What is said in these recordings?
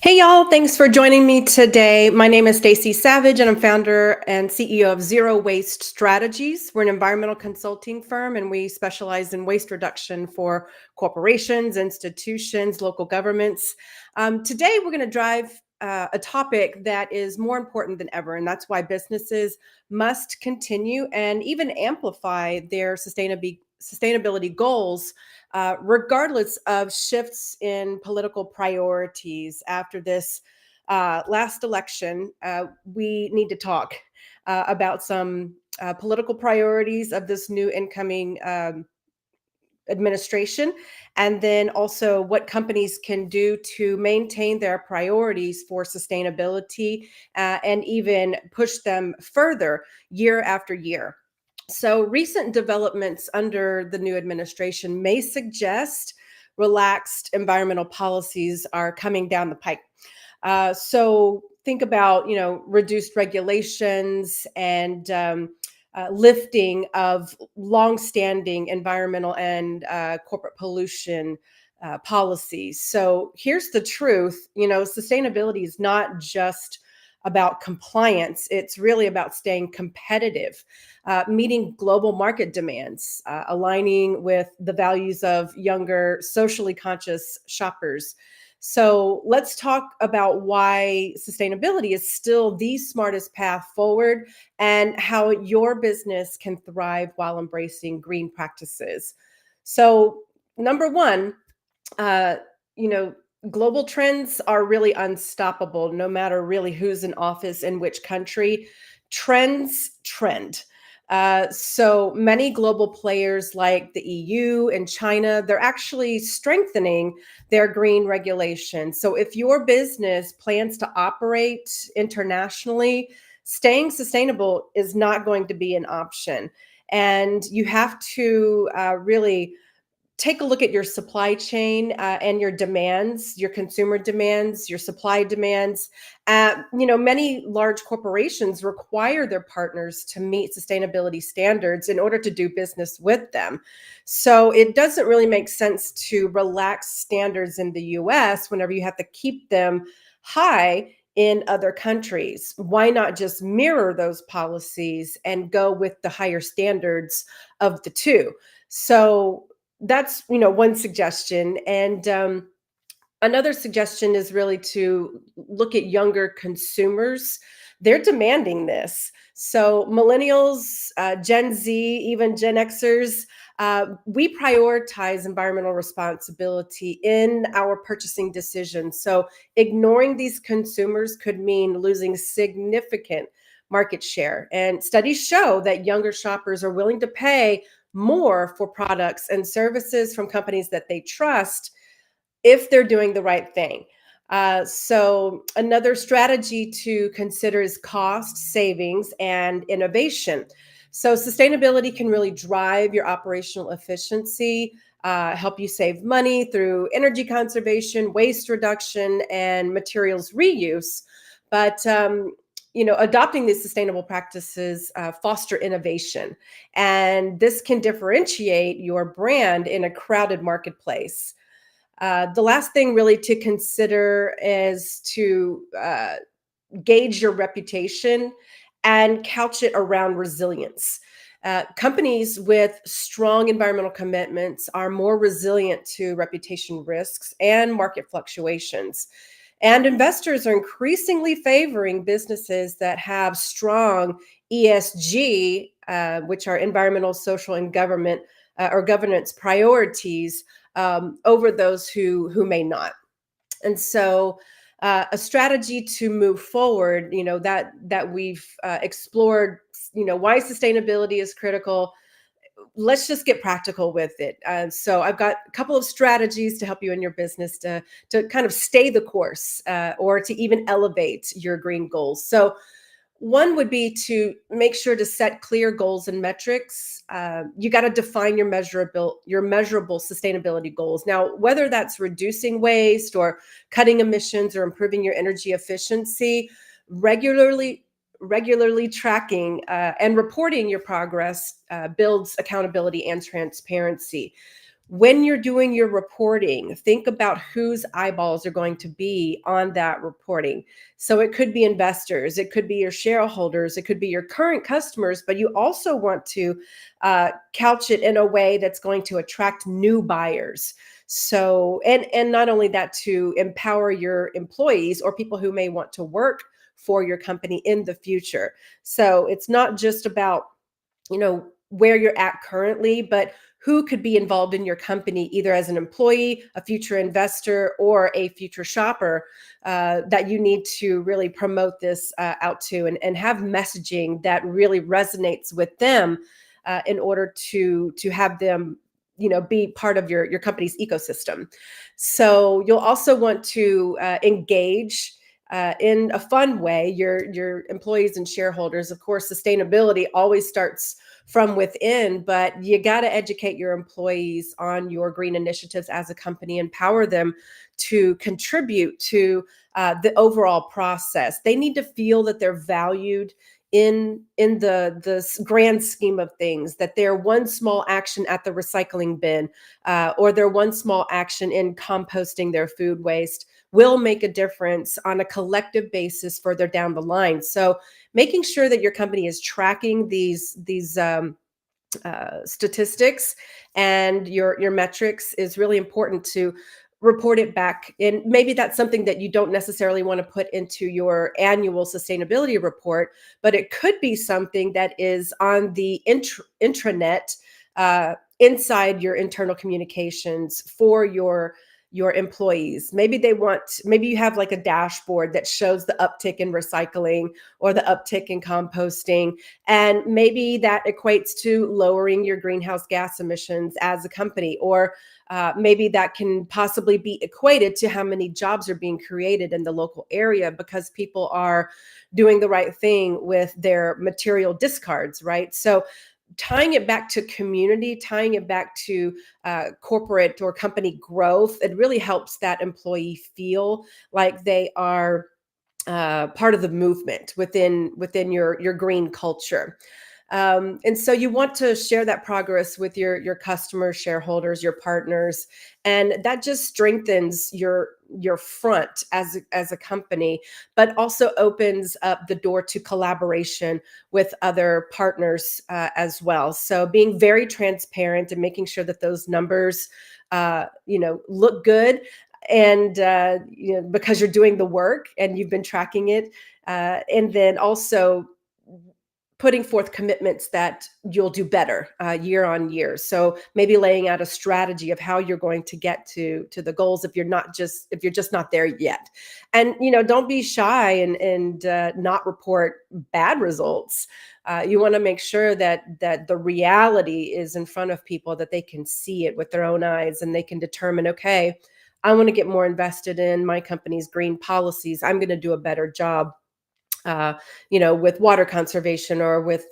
Hey y'all, thanks for joining me today. My name is Stacy Savage and I'm founder and CEO of Zero Waste Strategies. We're an environmental consulting firm and we specialize in waste reduction for corporations, institutions, local governments. Today we're going to drive a topic that is more important than ever, and that's why businesses must continue and even amplify their sustainability goals regardless of shifts in political priorities after this last election. We need to talk about some political priorities of this new incoming administration, and then also what companies can do to maintain their priorities for sustainability and even push them further year after year. So, recent developments under the new administration may suggest relaxed environmental policies are coming down the pike. So, think about reduced regulations and lifting of longstanding environmental and corporate pollution policies. So, here's the truth: sustainability is not just about compliance, it's really about staying competitive, meeting global market demands, aligning with the values of younger, socially conscious shoppers. So let's talk about why sustainability is still the smartest path forward and how your business can thrive while embracing green practices. So, number one, uh, you know, global trends are really unstoppable, no matter really who's in office in which country. Trends trend. So many global players like the EU and China, they're actually strengthening their green regulations. So if your business plans to operate internationally, staying sustainable is not going to be an option. And you have to really take a look at your supply chain and your demands, your consumer demands, your supply demands. Many large corporations require their partners to meet sustainability standards in order to do business with them. So it doesn't really make sense to relax standards in the US whenever you have to keep them high in other countries. Why not just mirror those policies and go with the higher standards of the two? So that's one suggestion. And another suggestion is really to look at younger consumers. They're demanding this. So millennials, Gen Z, even Gen Xers, we prioritize environmental responsibility in our purchasing decisions. So ignoring these consumers could mean losing significant market share. And studies show that younger shoppers are willing to pay more for products and services from companies that they trust if they're doing the right thing. So, another strategy to consider is cost savings and innovation. So, sustainability can really drive your operational efficiency, help you save money through energy conservation, waste reduction, and materials reuse. But adopting these sustainable practices foster innovation, and this can differentiate your brand in a crowded marketplace. The last thing really to consider is to gauge your reputation and couch it around resilience. Companies with strong environmental commitments are more resilient to reputation risks and market fluctuations. And investors are increasingly favoring businesses that have strong ESG, which are environmental, social, and government or governance priorities over those who may not. And so, a strategy to move forward, that we've explored, why sustainability is critical. Let's just get practical with it. So I've got a couple of strategies to help you in your business to kind of stay the course or to even elevate your green goals. So one would be to make sure to set clear goals and metrics. You got to define your measurable sustainability goals. Now, whether that's reducing waste or cutting emissions or improving your energy efficiency, regularly regularly tracking and reporting your progress builds accountability and transparency. When you're doing your reporting, think about whose eyeballs are going to be on that reporting. So it could be investors, it could be your shareholders, it could be your current customers, but you also want to couch it in a way that's going to attract new buyers. So, and not only that, to empower your employees or people who may want to work for your company in the future. So it's not just about, where you're at currently, but who could be involved in your company, either as an employee, a future investor, or a future shopper, that you need to really promote this out to, and have messaging that really resonates with them, in order to have them, be part of your company's ecosystem. So you'll also want to engage in a fun way your employees and shareholders. Of course, sustainability always starts from within, but you got to educate your employees on your green initiatives as a company, empower them to contribute to the overall process. They need to feel that they're valued in the grand scheme of things, that they're one small action at the recycling bin, or they're one small action in composting their food waste, will make a difference on a collective basis further down the line. So making sure that your company is tracking these statistics and your metrics is really important to report it back. And maybe that's something that you don't necessarily want to put into your annual sustainability report, but it could be something that is on the intranet, inside your internal communications for your employees. Maybe you have like a dashboard that shows the uptick in recycling or the uptick in composting, and maybe that equates to lowering your greenhouse gas emissions as a company, or maybe that can possibly be equated to how many jobs are being created in the local area because people are doing the right thing with their material discards, right? So tying it back to community, tying it back to corporate or company growth, it really helps that employee feel like they are part of the movement within your green culture. And so you want to share that progress with your customers, shareholders, your partners, and that just strengthens your front as a company, but also opens up the door to collaboration with other partners as well. So being very transparent and making sure that those numbers, look good, and because you're doing the work and you've been tracking it, and then also putting forth commitments that you'll do better year on year. So maybe laying out a strategy of how you're going to get to the goals if you're just not there yet. And don't be shy and not report bad results. You want to make sure that the reality is in front of people, that they can see it with their own eyes and they can determine, okay, I want to get more invested in my company's green policies. I'm going to do a better job, with water conservation, or with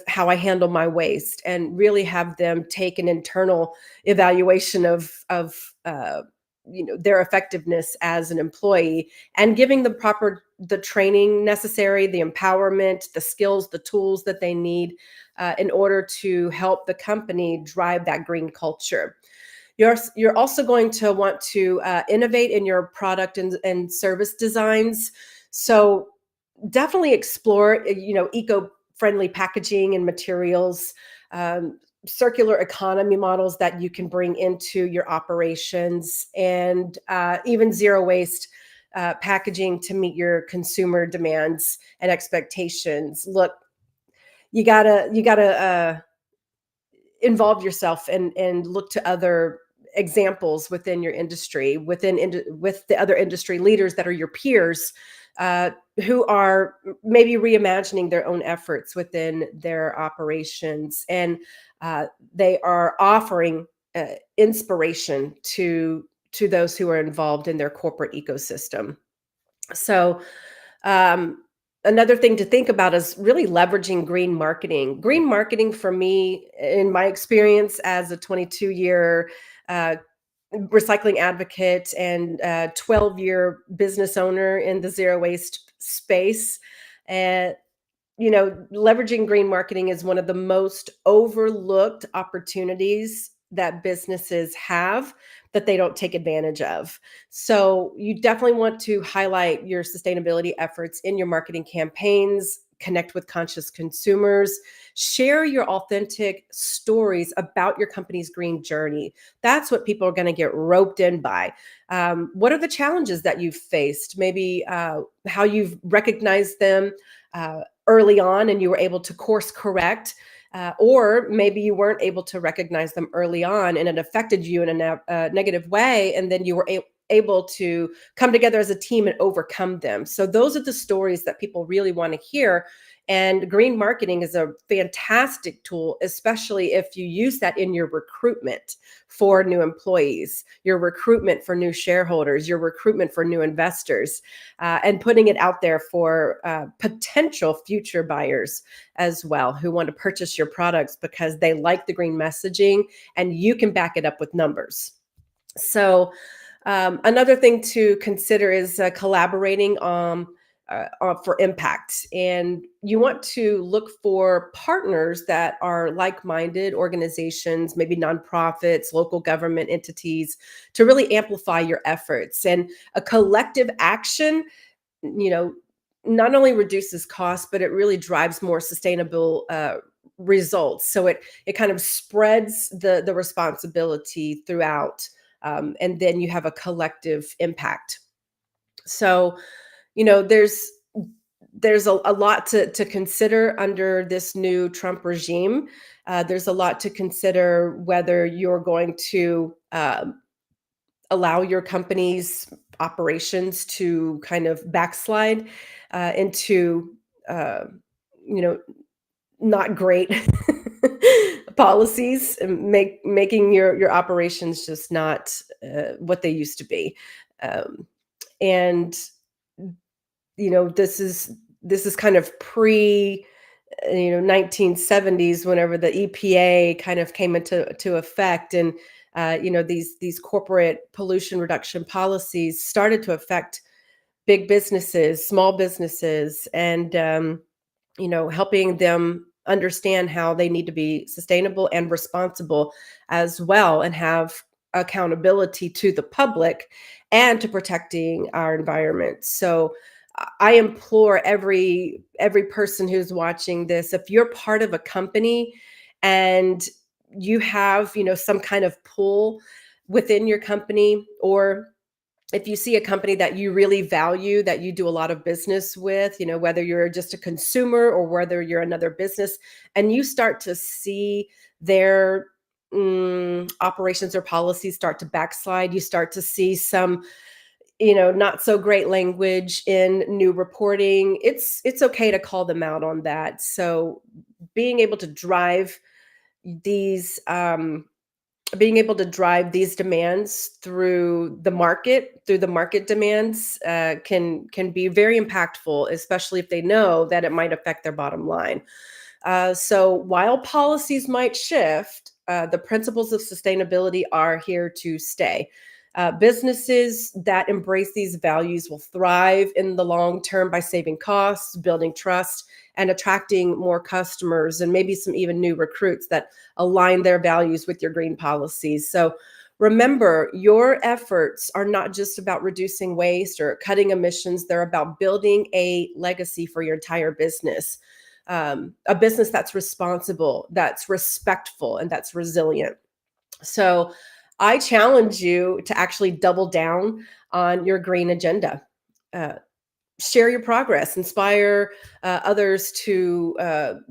how I handle my waste, and really have them take an internal evaluation of their effectiveness as an employee, and giving the training necessary, the empowerment, the skills, the tools that they need in order to help the company drive that green culture. You're also going to want to innovate in your product and service designs. So definitely explore, eco-friendly packaging and materials, circular economy models that you can bring into your operations, and even zero waste packaging to meet your consumer demands and expectations. Look, you gotta involve yourself and look to other examples within your industry, with the other industry leaders that are your peers, uh, who are maybe reimagining their own efforts within their operations, and they are offering inspiration to those who are involved in their corporate ecosystem. So, um, another thing to think about is really leveraging green marketing. Green marketing, for me, in my experience as a 22-year uh, recycling advocate and 12-year business owner in the zero waste space, uh, leveraging green marketing is one of the most overlooked opportunities that businesses have that they don't take advantage of. So you definitely want to highlight your sustainability efforts in your marketing campaigns, connect with conscious consumers, share your authentic stories about your company's green journey. That's what people are going to get roped in by. What are the challenges that you've faced? Maybe how you've recognized them early on and you were able to course correct, or maybe you weren't able to recognize them early on and it affected you in a negative way, and then you were able to come together as a team and overcome them. So those are the stories that people really want to hear. And green marketing is a fantastic tool, especially if you use that in your recruitment for new employees, your recruitment for new shareholders, your recruitment for new investors, and putting it out there for potential future buyers as well who want to purchase your products because they like the green messaging and you can back it up with numbers. So, another thing to consider is collaborating for impact. And you want to look for partners that are like minded organizations, maybe nonprofits, local government entities, to really amplify your efforts. And a collective action, you know, not only reduces costs, but it really drives more sustainable results. So it kind of spreads the responsibility throughout, and then you have a collective impact. So, there's a lot to consider under this new Trump regime. There's a lot to consider whether you're going to allow your company's operations to kind of backslide into uh, you know not great policies, and making your operations just not what they used to be. um, and this is kind of pre 1970s, whenever the EPA kind of came into effect, and these corporate pollution reduction policies started to affect big businesses, small businesses, and helping them understand how they need to be sustainable and responsible as well, and have accountability to the public and to protecting our environment. So I implore every person who's watching this, if you're part of a company and you have, some kind of pull within your company, or if you see a company that you really value, that you do a lot of business with, whether you're just a consumer or whether you're another business, and you start to see their operations or policies start to backslide, you start to see some, not so great language in new reporting, it's okay to call them out on that. So being able to drive these demands through the market demands, can be very impactful, especially if they know that it might affect their bottom line. So while policies might shift, the principles of sustainability are here to stay. Businesses that embrace these values will thrive in the long term by saving costs, building trust, and attracting more customers, and maybe some even new recruits that align their values with your green policies. So remember, your efforts are not just about reducing waste or cutting emissions, they're about building a legacy for your entire business. A business that's responsible, that's respectful, and that's resilient. So I challenge you to actually double down on your green agenda. Uh, Share your progress, inspire others to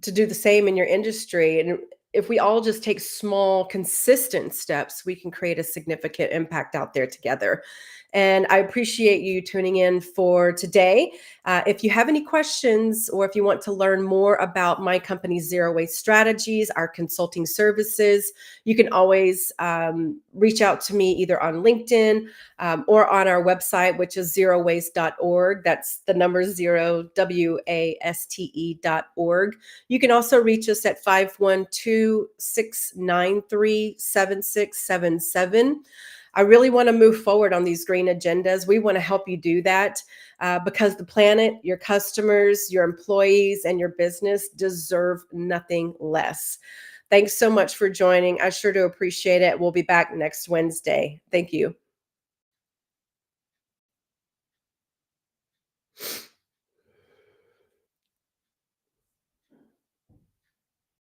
do the same in your industry. And if we all just take small, consistent steps, we can create a significant impact out there together. And I appreciate you tuning in for today. If you have any questions, or if you want to learn more about my company's zero waste strategies, our consulting services, you can always reach out to me either on LinkedIn, or on our website, which is zerowaste.org. That's the number 0waste.org. You can also reach us at 512-693-7677. I really want to move forward on these green agendas. We want to help you do that, because the planet, your customers, your employees, and your business deserve nothing less. Thanks so much for joining. I sure do appreciate it. We'll be back next Wednesday. Thank you.